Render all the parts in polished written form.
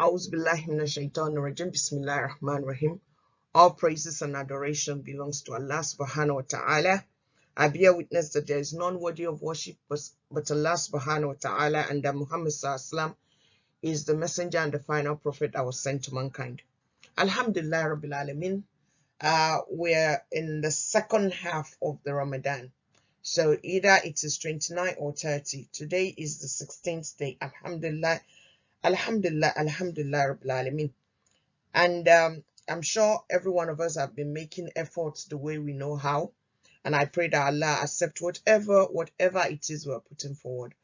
A'udhu billahi minash shaitanir rajim. Bismillahir Rahmanir Rahim. All praises and adoration belongs to Allah subhanahu wa ta'ala. I bear witness that there is none worthy of worship but Allah subhanahu wa ta'ala, and that Muhammad sallallahu alaihi wasallam is the messenger and the final prophet that was sent to mankind. Alhamdulillah Rabbil Alameen. We're in the second half of the Ramadan. So either it is 29 or 30. Today is the 16th day. Alhamdulillah. Alhamdulillah, Alhamdulillah Rabbil Alameen. And I'm sure every one of us have been making efforts the way we know how. And I pray that Allah accept whatever it is we're putting forward.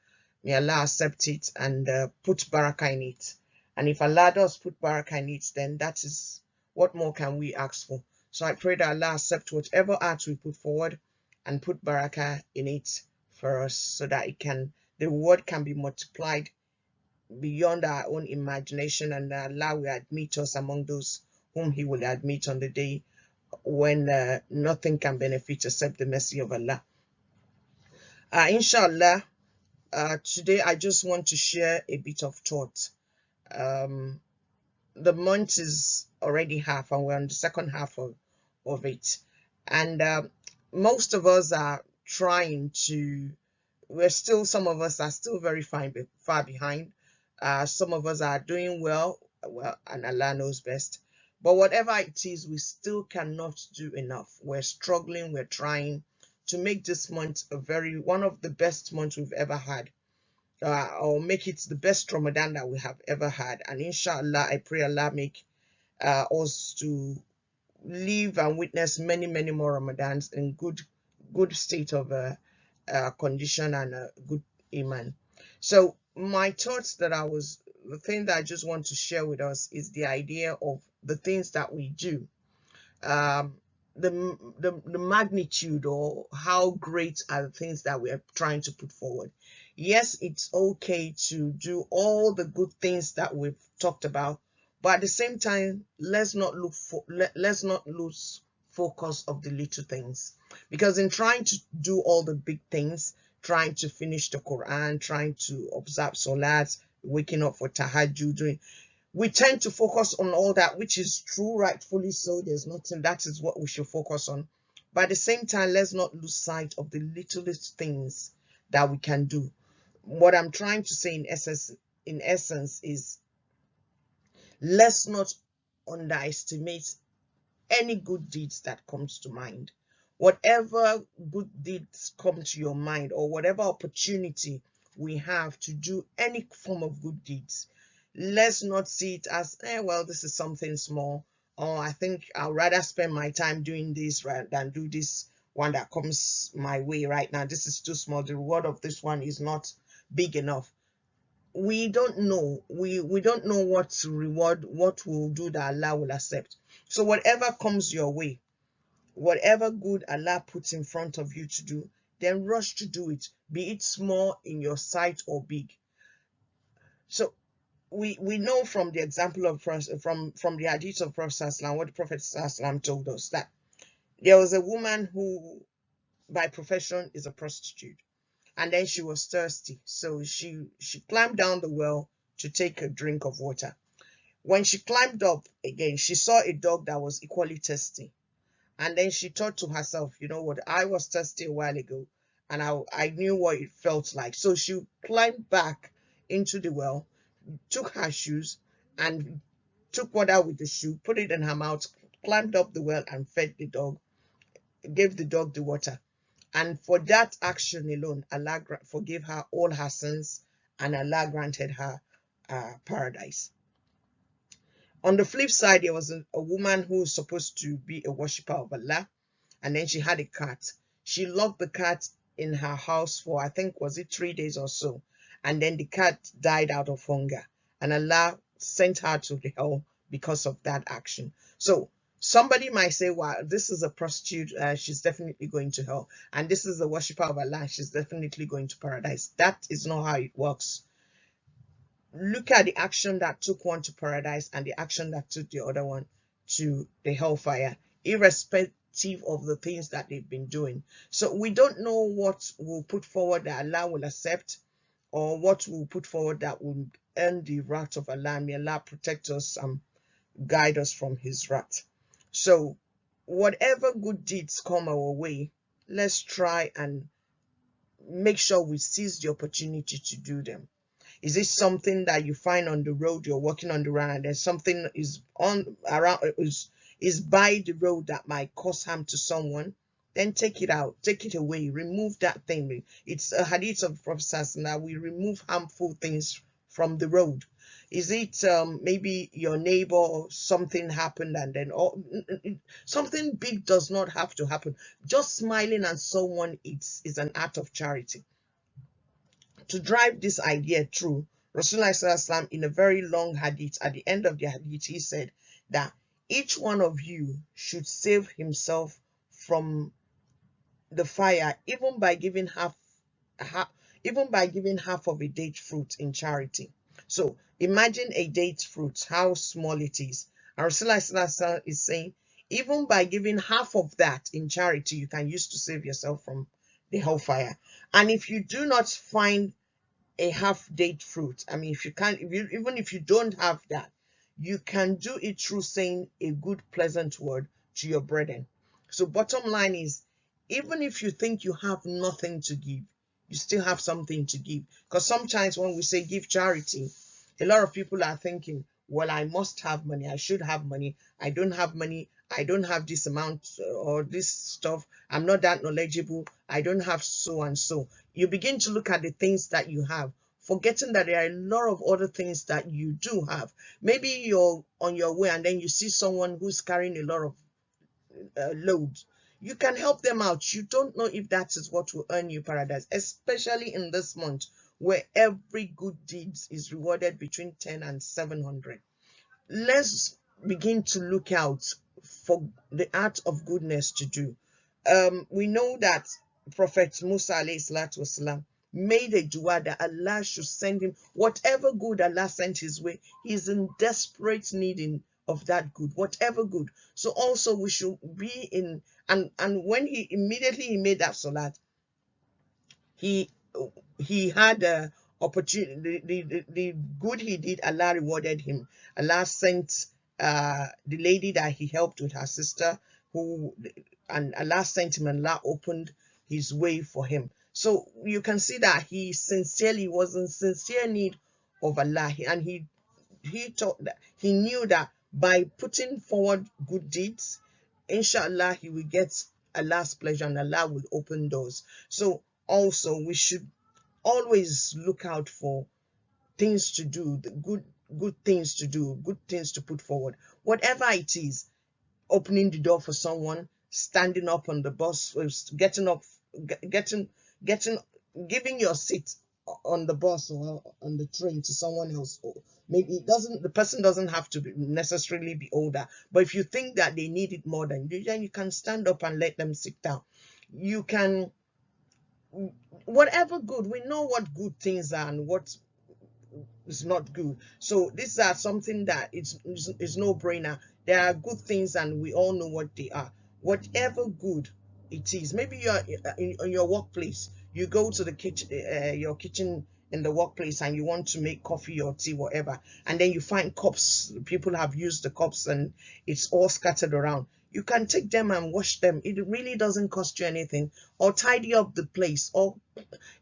May Allah accept it and put barakah in it. And if Allah does put barakah in it, then that is what more can we ask for. So I pray that Allah accept whatever art we put forward and put barakah in it for us, so that the word can be multiplied beyond our own imagination, and Allah will admit us among those whom He will admit on the day when nothing can benefit except the mercy of Allah. Inshallah, today I just want to share a bit of thought. The month is already half, and we're on the second half of it. And most of us are trying to, some of us are still very far behind. Some of us are doing well, and Allah knows best. But whatever it is, we still cannot do enough. We're struggling, we're trying to make this month one of the best months we've ever had. Or make it the best Ramadan that we have ever had. And inshallah, I pray Allah make us to live and witness many, many more Ramadans in good state of condition and good iman. So my thoughts the thing that I just want to share with us is the idea of the things that we do, the magnitude, or how great are the things that we are trying to put forward. Yes, it's okay to do all the good things that we've talked about, but at the same time, let's not lose focus of the little things, because in trying to do all the big things, trying to finish the Quran, trying to observe Salat, waking up for Tahajjud, we tend to focus on all that, which is true, rightfully so. There's nothing, that is what we should focus on. But at the same time, let's not lose sight of the littlest things that we can do. What I'm trying to say in essence is, let's not underestimate any good deeds that comes to mind. Whatever good deeds come to your mind, or whatever opportunity we have to do any form of good deeds, let's not see it as, well, this is something small, or I think I'll rather spend my time doing this rather than do this one that comes my way right now. This is too small. The reward of this one is not big enough. We don't know. We don't know what reward, what will do that Allah will accept. So whatever comes your way, whatever good Allah puts in front of you to do, then rush to do it, be it small in your sight or big. So we know from the example of from the Hadith of Prophet ﷺ, what the Prophet ﷺ told us, that there was a woman who by profession is a prostitute, and then she was thirsty, so she climbed down the well to take a drink of water. When she climbed up again, she saw a dog that was equally thirsty, and then she thought to herself, you know what, I was thirsty a while ago, and I knew what it felt like. So she climbed back into the well, took her shoes and took water with the shoe, put it in her mouth, climbed up the well and fed the dog, gave the dog the water. And for that action alone, Allah forgave her all her sins, and Allah granted her paradise. On the flip side, there was a woman who was supposed to be a worshipper of Allah, and then she had a cat. She locked the cat in her house for, I think, was it 3 days or so, and then the cat died out of hunger, and Allah sent her to hell because of that action. So somebody might say, well, this is a prostitute, she's definitely going to hell, and this is a worshipper of Allah, she's definitely going to paradise. That is not how it works. Look at the action that took one to paradise and the action that took the other one to the hellfire, irrespective of the things that they've been doing. So we don't know what we'll put forward that Allah will accept, or what we'll put forward that will earn the wrath of Allah. May Allah protect us and guide us from his wrath. So whatever good deeds come our way, let's try and make sure we seize the opportunity to do them. Is it something that you find on the road, you're walking on the road, and there's something is on around is by the road that might cause harm to someone? Then take it out, take it away, remove that thing. It's a hadith of Prophet that we remove harmful things from the road. Is it maybe your neighbor, something happened, and then something big does not have to happen. Just smiling at someone is an act of charity. To drive this idea through, Rasulullah in a very long hadith, at the end of the hadith, he said that each one of you should save himself from the fire, even by giving half of a date fruit in charity. So imagine a date fruit, how small it is. And Rasulullah is saying, even by giving half of that in charity, you can use to save yourself from the hellfire. And if you do not find a half date fruit, I mean, if you can't, even if you don't have that, you can do it through saying a good, pleasant word to your brethren. So bottom line is, even if you think you have nothing to give, you still have something to give. Because sometimes when we say give charity, a lot of people are thinking, well, I must have money, I should have money, I don't have money, I don't have this amount or this stuff, I'm not that knowledgeable, I don't have so and so. You begin to look at the things that you have, forgetting that there are a lot of other things that you do have. Maybe you're on your way and then you see someone who's carrying a lot of loads. You can help them out. You don't know if that is what will earn you paradise, especially in this month where every good deed is rewarded between 10 and 700. Let's begin to look out for the art of goodness to do. We know that Prophet Musa والسلام, made a dua that Allah should send him whatever good Allah sent his way. He's in desperate need of that good, whatever good. So also we should be in, and when he immediately made that salat, he had a opportunity. The good he did, Allah rewarded him. Allah sent the lady that he helped with her sister, and Allah sent him, and Allah opened his way for him. So you can see that he sincerely was in sincere need of Allah, and he thought that he knew that by putting forward good deeds, inshallah, he will get Allah's pleasure and Allah will open doors. So also we should always look out for things to do, the good things to do, good things to put forward, whatever it is. Opening the door for someone, standing up on the bus, getting up, giving your seat on the bus or on the train to someone else. Or maybe the person doesn't have to necessarily be older, but if you think that they need it more than you, then you can stand up and let them sit down. You can, whatever good, we know what good things are and what is not good. So these are something that is no brainer. There are good things and we all know what they are. Whatever good it is, maybe you're in your workplace, you go to the kitchen, your kitchen in the workplace, and you want to make coffee or tea, whatever, and then you find cups, people have used the cups and it's all scattered around. You can take them and wash them. It really doesn't cost you anything. Or tidy up the place, or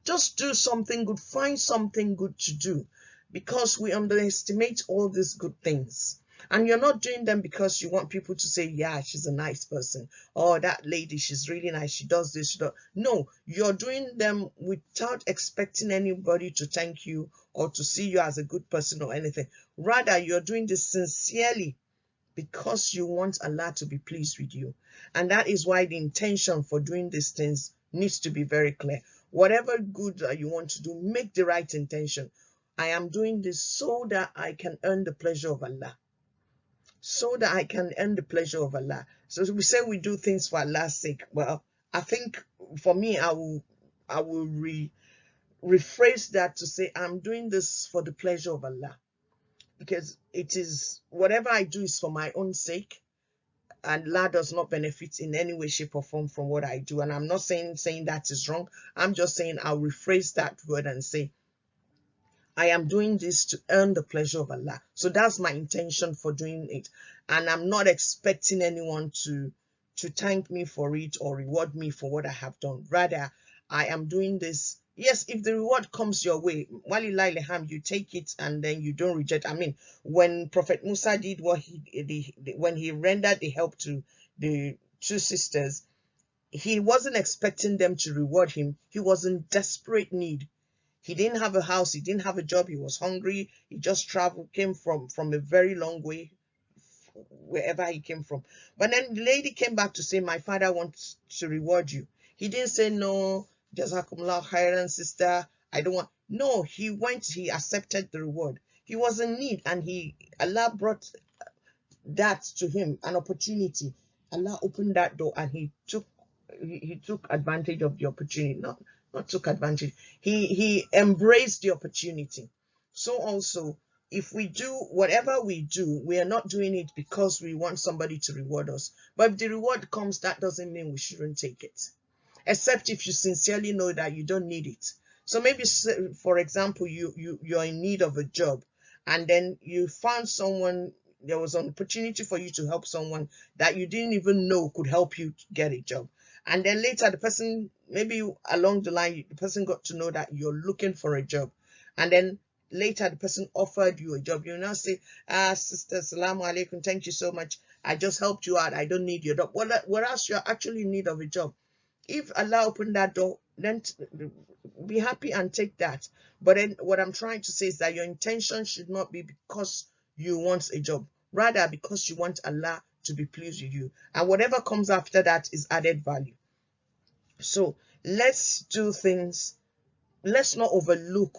just do something good, find something good to do, because we underestimate all these good things. And you're not doing them because you want people to say, yeah, she's a nice person, or that lady, she's really nice, she does this, she does. No, you're doing them without expecting anybody to thank you or to see you as a good person or anything. Rather, you're doing this sincerely because you want Allah to be pleased with you. And that is why the intention for doing these things needs to be very clear. Whatever good you want to do, make the right intention. I am doing this so that I can earn the pleasure of Allah. So that I can earn the pleasure of Allah. So we say we do things for Allah's sake. Well, I think for me, I will rephrase that to say I'm doing this for the pleasure of Allah. Because it is, whatever I do is for my own sake, and Allah does not benefit in any way, shape, or form from what I do. And I'm not saying that is wrong. I'm just saying I'll rephrase that word and say I am doing this to earn the pleasure of Allah. So that's my intention for doing it. And I'm not expecting anyone to thank me for it or reward me for what I have done. Rather, I am doing this. Yes, if the reward comes your way, walillah ilham, you take it and then you don't reject. I mean, when Prophet Musa did what when he rendered the help to the two sisters, he wasn't expecting them to reward him. He was in desperate need. He didn't have a house, he didn't have a job, he was hungry, he just traveled, came from a very long way, wherever he came from. But then the lady came back to say, my father wants to reward you. He didn't say, no, jazakumullah khairan, sister, I don't want. No, he went, he accepted the reward. He was in need, and Allah brought that to him, an opportunity. Allah opened that door, and he took advantage of the opportunity. Not took advantage. He embraced the opportunity. So also, if we do whatever we do, we are not doing it because we want somebody to reward us. But if the reward comes, that doesn't mean we shouldn't take it. Except if you sincerely know that you don't need it. So maybe, for example, you're in need of a job, and then you found someone, there was an opportunity for you to help someone that you didn't even know could help you get a job. And then later the person, maybe along the line, the person got to know that you're looking for a job. And then later the person offered you a job. You now say, sister, salamu alaikum, thank you so much. I just helped you out. I don't need your job. Whereas you're actually in need of a job. If Allah opened that door, then be happy and take that. But then what I'm trying to say is that your intention should not be because you want a job. Rather, because you want Allah to be pleased with you. And whatever comes after that is added value. So let's do things. Let's not overlook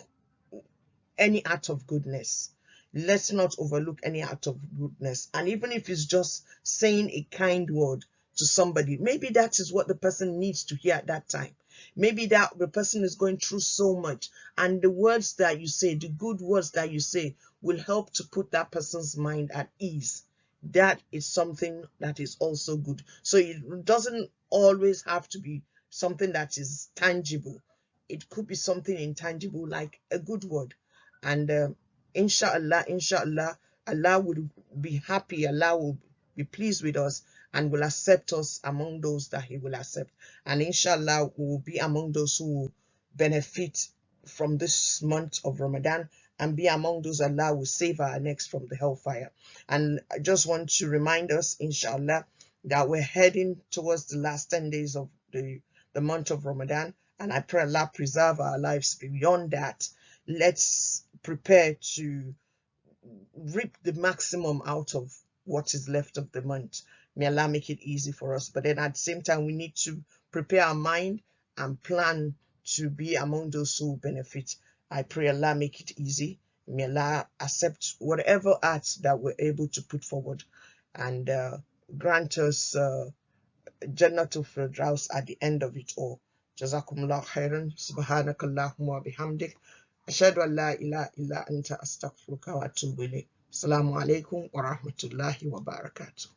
any act of goodness. Let's not overlook any act of goodness. And even if it's just saying a kind word to somebody, maybe that is what the person needs to hear at that time. Maybe that the person is going through so much, and the words that you say, the good words that you say, will help to put that person's mind at ease. That is something that is also good. So it doesn't always have to be something that is tangible. It could be something intangible, like a good word. And inshallah, Allah will be happy. Allah will be pleased with us and will accept us among those that he will accept. And inshallah, we will be among those who will benefit from this month of Ramadan, and be among those Allah will save our necks from the hellfire. And I just want to remind us, inshallah, that we're heading towards the last 10 days of the month of Ramadan. And I pray Allah preserve our lives beyond that. Let's prepare to reap the maximum out of what is left of the month. May Allah make it easy for us. But then at the same time, we need to prepare our mind and plan to be among those who benefit. I pray Allah make it easy. May Allah accept whatever acts that we're able to put forward, and grant us Jannatul Firdaus at the end of it all. Jazakumullah khairan. Subhanakallahumma wa bihamdik. Ashhadu an la ilaha illa anta astaghfiruka wa atubu ilayk. Assalamu alaikum wa rahmatullahi wa barakatuh.